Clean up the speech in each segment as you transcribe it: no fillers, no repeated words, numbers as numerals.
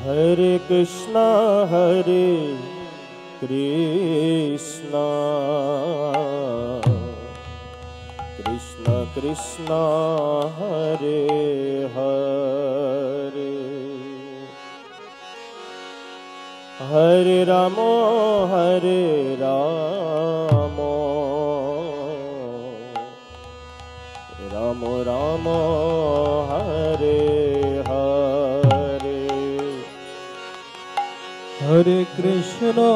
Hare Krishna, Krishna Krishna, Hare Hare, Hare Ramo, Hare Ramo, Ramo Ramo, Hare Hare, Hare Krishna,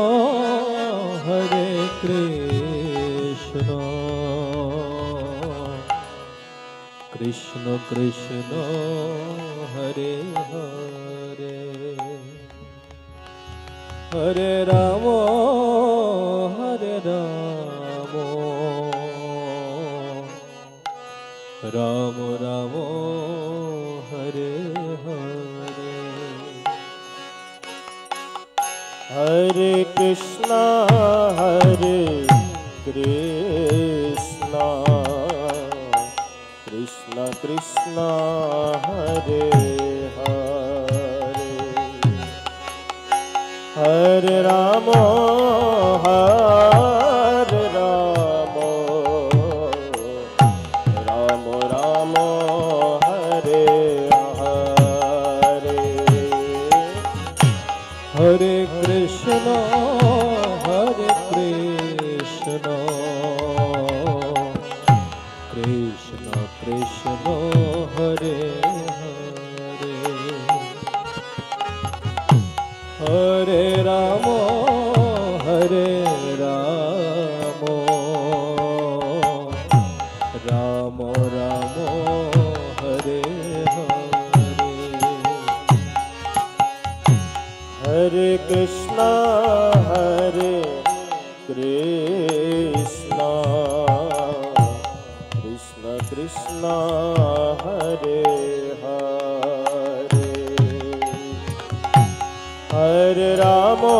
Hare Krishna, Krishna Krishna, Hare Hare, Hare Ramo, Hare Ramo, Ramo Ramo, Hare Hare. Hare Krishna, Hare Krishna, Krishna Krishna, Hare Hare, Hare Ramo, Hare Ramo, Ramo Ramo, Hare Hare, Hare Krishna, Hare Krishna, Krishna Krishna, Hare Hare, Hare Ramo, Hare Ramo, Ramo Ramo, Hare Hare. Hare Krishna, Hare Krishna, Krishna Krishna, Hare Hare, Hare Ramo,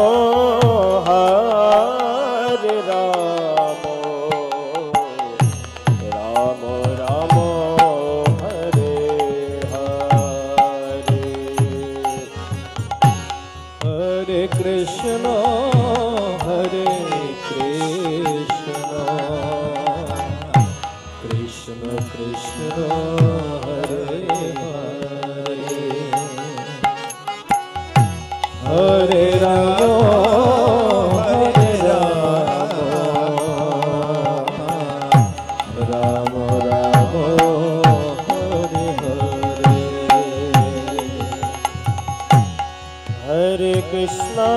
Hare Ramo, Ramo Ramo, Hare Hare, Hare Krishna, Hare Krishna, Krishna Krishna, Hare Hare, Hare Ramo, Hare Ramo, Ramo Ramo, Hare Hare. Hare Krishna,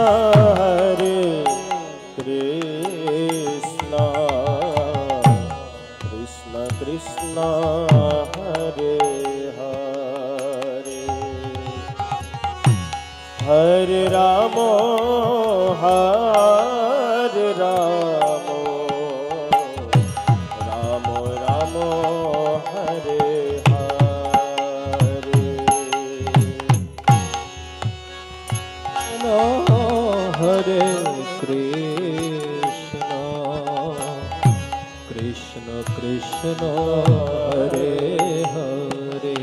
Hare Krishna, Krishna Krishna, Hare Hare, Hare Ramo, Hare Ramo, Ramo Ramo, Hare Hare, Hare Krishna, Krishna Krishna, Hare Hare,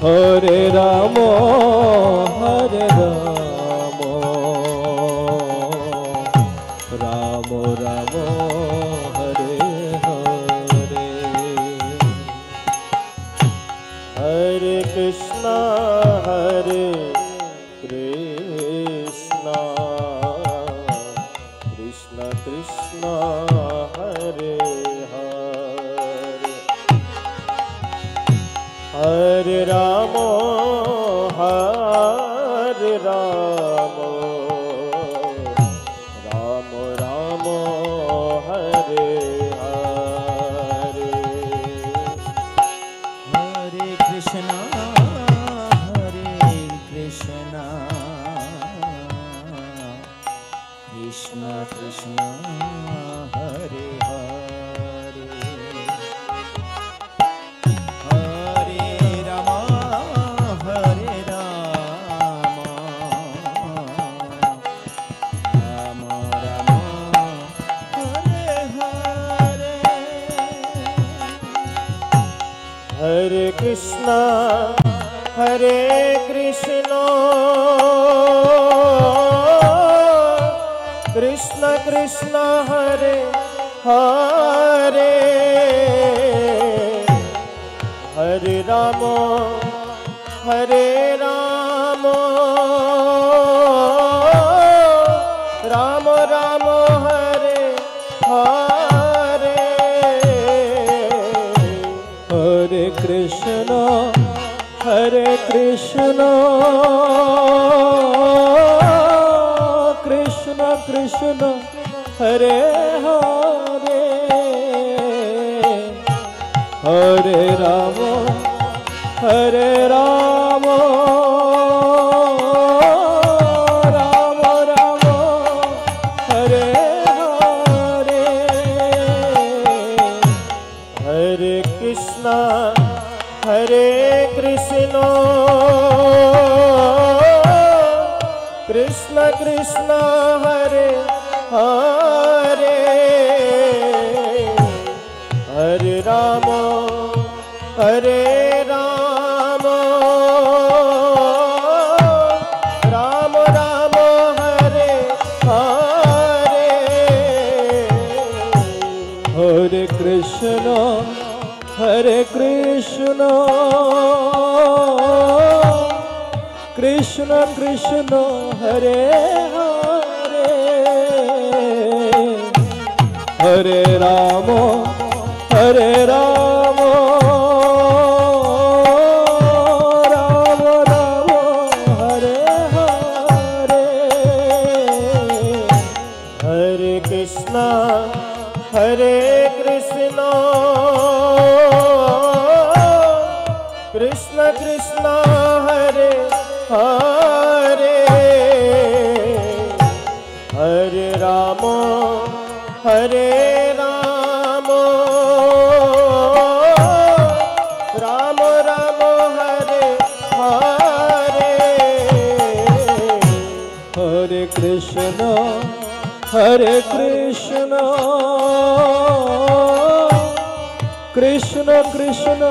Hare Ramo, Hare Ramo, Ramo Ramo, Hare Hare, Hare Krishna, Hare Krishna, Krishna Krishna, Hare Hare, Hare Ramo, Hare Ramo, Ramo Ramo, Hare Hare, Hare Krishna, Hare Krishna, Krishna Krishna, Hare Hare, Hare Rama, Hare Rama, Rama Rama, Hare Hare. Hare Krishna, Hare Krishna Krishna Krishna Hare Hare Hare Ram Ram Ram Hare Hare Hare Krishna Krishna Krishna Hare Hare Hare Ram Ram Ram Ram Hare Hare Hare Krishna Krishna Krishna Hare Hare Hare Ram Ram Ram Hare Hare Hare Krishna Krishna Krishna Hare Hare Hare Ram Ram Ram Hare Hare Hare Krishna Krishna Krishna Hare Hare Hare Ram Ram Ram Hare Hare Hare Krishna Krishna Krishna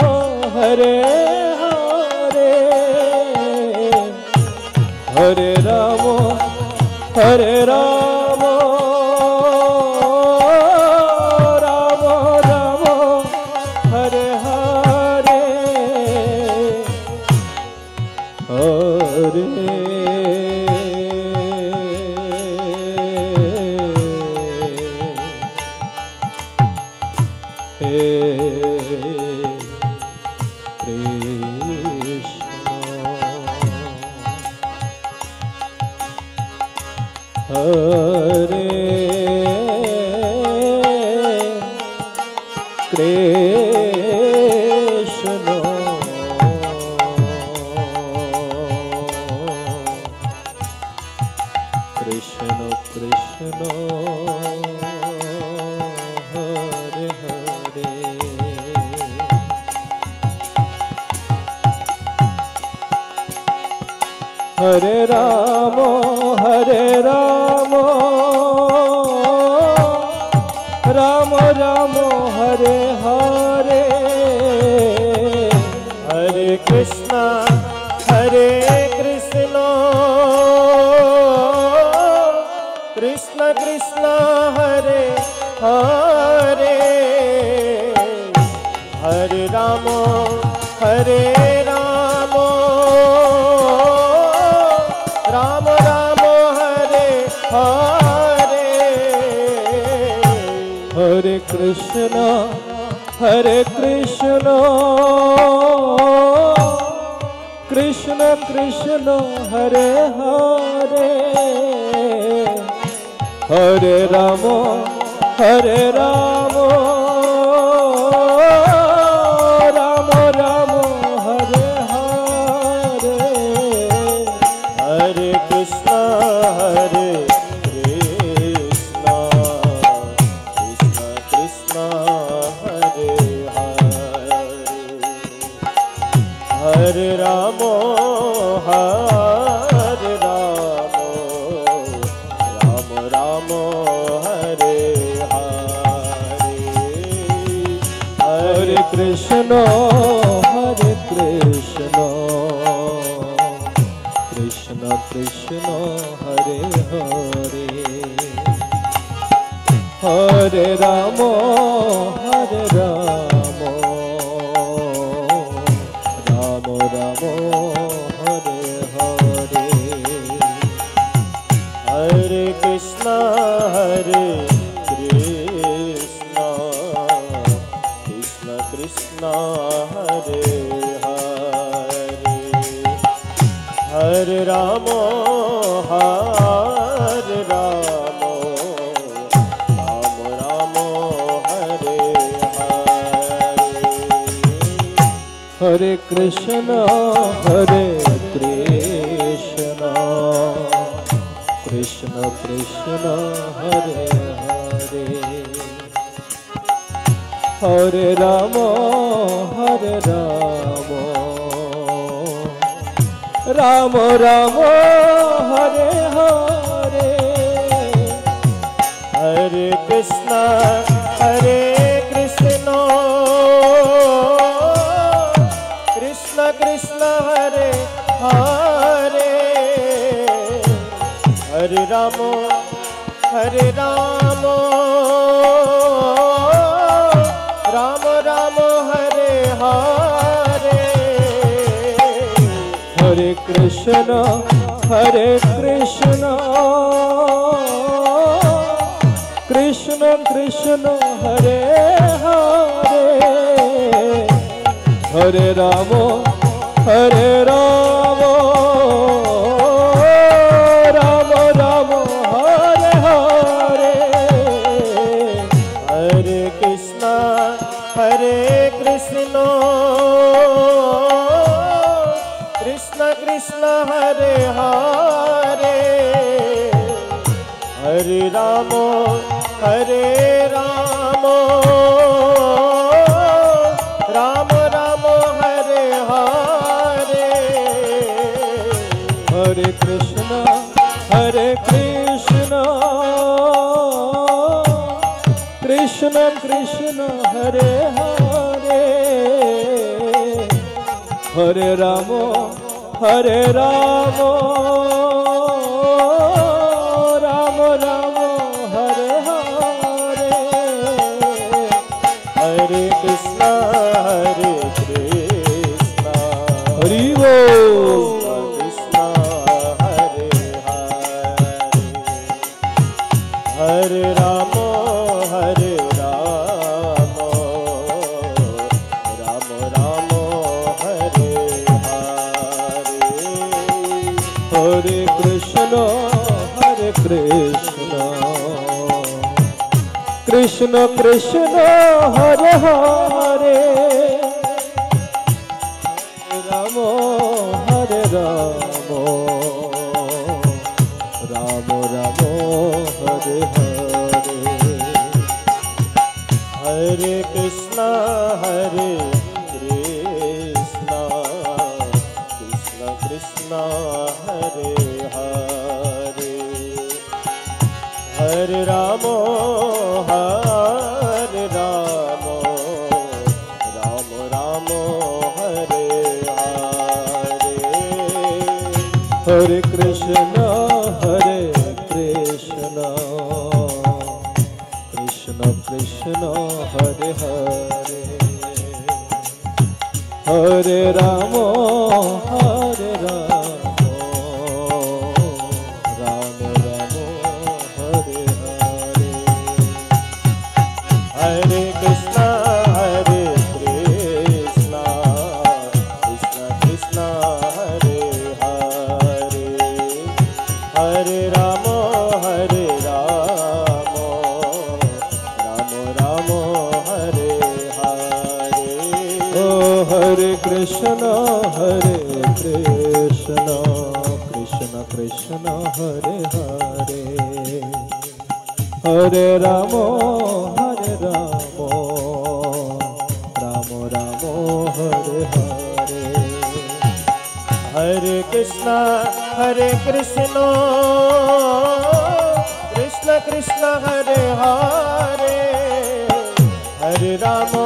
Hare Hare Hare Ram Ram Ram Hare Hare Hare Hare Krishna Krishna Krishna Hare Hare Hare Ram Ram Ram Hare Hare Hare Krishna Krishna Krishna Hare Hare Hare Ram Ram Ram Hare Hare Hare Krishna Krishna Krishna Hare Hare Hare Ram Ram Ram Hare Hare Hare Krishna Krishna Krishna Hare Hare Hare Ram Ram Ram Hare Hare Hare Krishna Hare Ramo, Hare Ramo, Ramo Ramo, Hare Hare. Hare Krishna, Hare Krishna, Krishna Krishna, Hare Hare, Hare Ramo, Hare Ramo, Ramo Ramo, Hare Hare. Hare Krishna, Hare Krishna, Krishna Krishna, Hare Hare, Hare Ramo, Hare Ramo, Ramo Ramo, Hare Hare. Hare Krishna, Hare Krishna, Krishna Krishna, Hare Hare, Hare Ramo, Hare Ramo, Ramo Ramo, Hare Hare. Hare Krishna, Hare Krishna, Krishna Krishna, Hare Hare, Hare Ramo, Hare Ramo, Ramo Ramo, Hare Hare. Hare Krishna, Hare Krishna, Krishna Krishna, Hare Hare, Hare Ramo, Hare Ramo, Ramo Ramo, Hare Hare. Hare Krishna, Hare Krishna, Hari Bol. Krishna Hare Hare, Hare Ramo, Hare Ramo, Ramo Ramo, Hare Hare. Hare Krishna, Hare Krishna, Krishna Krishna, Hare Hare, Ramo, Hare Ramo, Ramo Ramo, Hare Hare. Hare Krishna, Hare Krishna, Krishna Krishna, Hare Hare, Hare Ramo, Hare Ramo, Ramo Ramo, Hare Hare. Hare Krishna, Hare Krishna, Krishna Krishna, Hare Hare, Hare Ramo, Hare Ramo, Ramo Ramo, Hare Hare. Hare Krishna, Hare Krishna, Krishna Krishna, Hare Hare, Hare Ramo, Hare Ramo, Ramo Ramo, Hare Hare. Oh, Hare Krishna, Hare Krishna, Krishna Krishna, Hare Hare, Hare Ramo, Hare Ramo, Ramo Ramo, Hare Hare. Hare Krishna, Hare Krishna, Krishna Krishna, Hare Hare, Hare Ramo,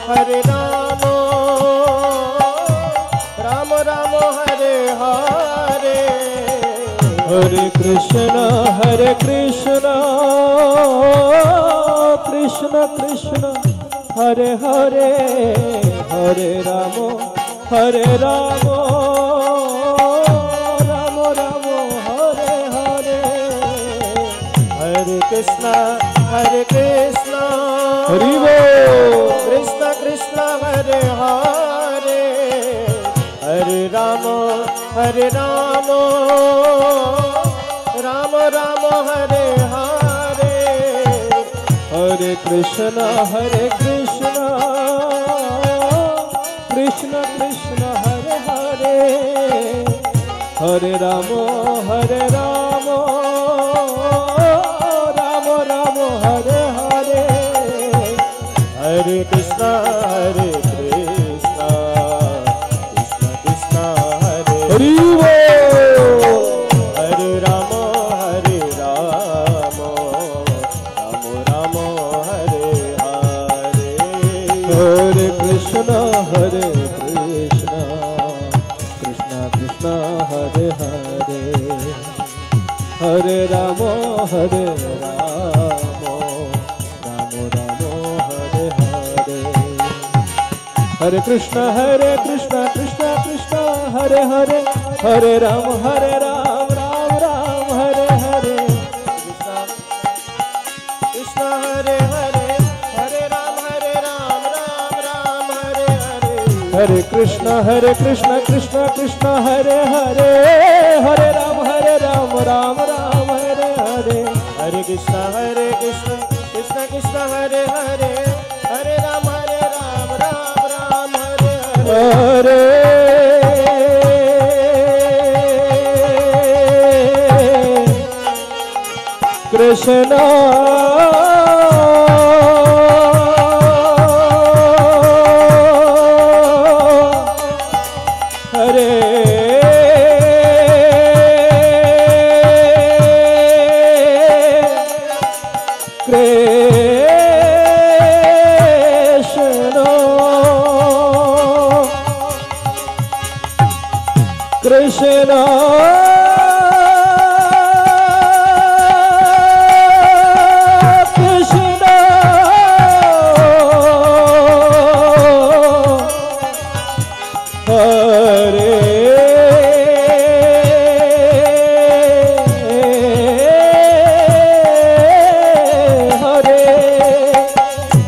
Hare Ramo, Ramo Ramo, Hare Hare. Hare Krishna, Hare Krishna, Krishna Krishna, Hare Hare, Hare Ramo, Hare Ramo, Ramo Ramo, Hare Hare. Hare Krishna, Hare Krishna, Hari Bol. Krishna Krishna, Hare Hare, Hare Ram Ram Ram Hare Hare Hare Krishna Krishna Krishna Hare Hare Hare Ram Ram Ram Hare Hare Hare Krishna Krishna Krishna Hare Hari Hare Ram Ram Ram Hare Hare Hare Krishna Krishna Krishna Hare Hare Hare Ram Ram Ram Hare Hare Hare Krishna Krishna Krishna Hare Hare Hare Ram Ram Ram Hare Hare Krishna Hare Hare Hare Ram Ram Hare Hare Hare Krishna Krishna Krishna Hare Hare Hare Ram Ram Hare Hare Hare Krishna Krishna Krishna Hare Hare Hare Ram Ram Hare Hare Hare Krishna Hare Krishna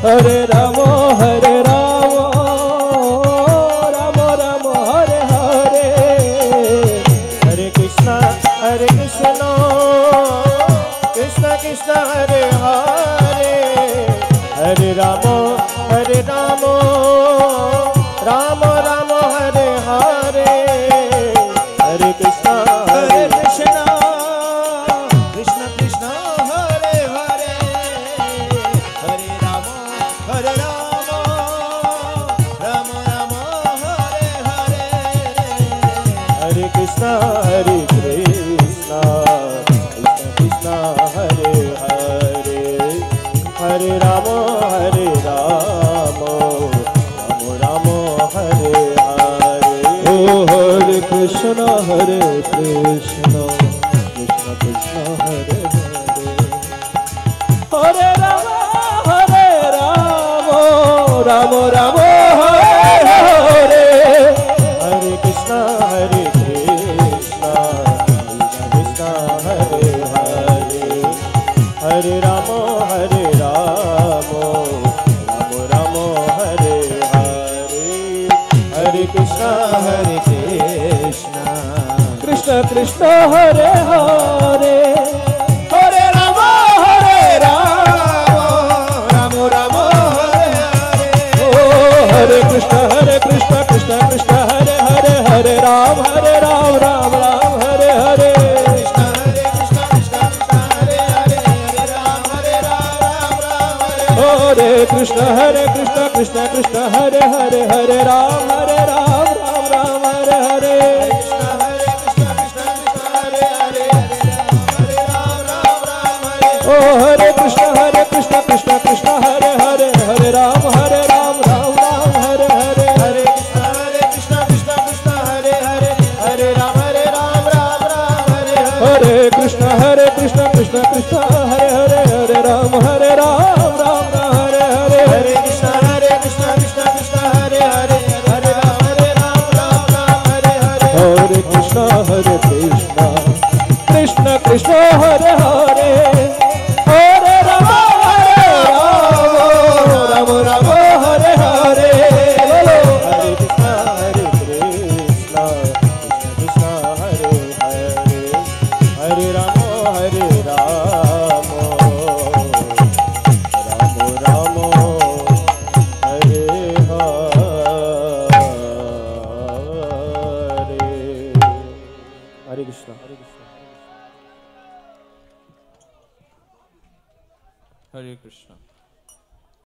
Hare Ram Ram Hare Hare Hare Krishna Krishna Krishna Hare Hare Hare Ram Ram Hare Hare Hare Krishna Krishna Krishna Hare Hare Hare Ram Ram Hare Hare Hare Krishna Krishna Krishna Hare Hare Hare Ram Ram Ram Hare Hare O Hare Krishna Krishna Krishna Hare Hare Hare Ram Ram Hare Hare Hare Krishna Krishna Krishna Hare Hare Hare Ram Ram Ram Hare Hare Hare Krishna Krishna Krishna Hare Hare Hare Ram Ram Hare Hare O Hare Krishna Krishna Krishna Hare Hare Hare Ram Ram Ram Hare Hare Krishna Krishna Hare Hare Hare Ram Hare Krishna Krishna Krishna Hare Hare Hare Ram Ram Hare Hare O Hare Krishna Krishna Krishna Hare Hare Hare Ram Ram Hare Hare Hare Krishna Krishna Hare Hare Hare Ram Hare Krishna Krishna Krishna Hare Hare Hare Ram Hare Hare Hare Krishna Krishna Hare Hare Hare Ram Hare Hare Hare Krishna Krishna Krishna Hare Hare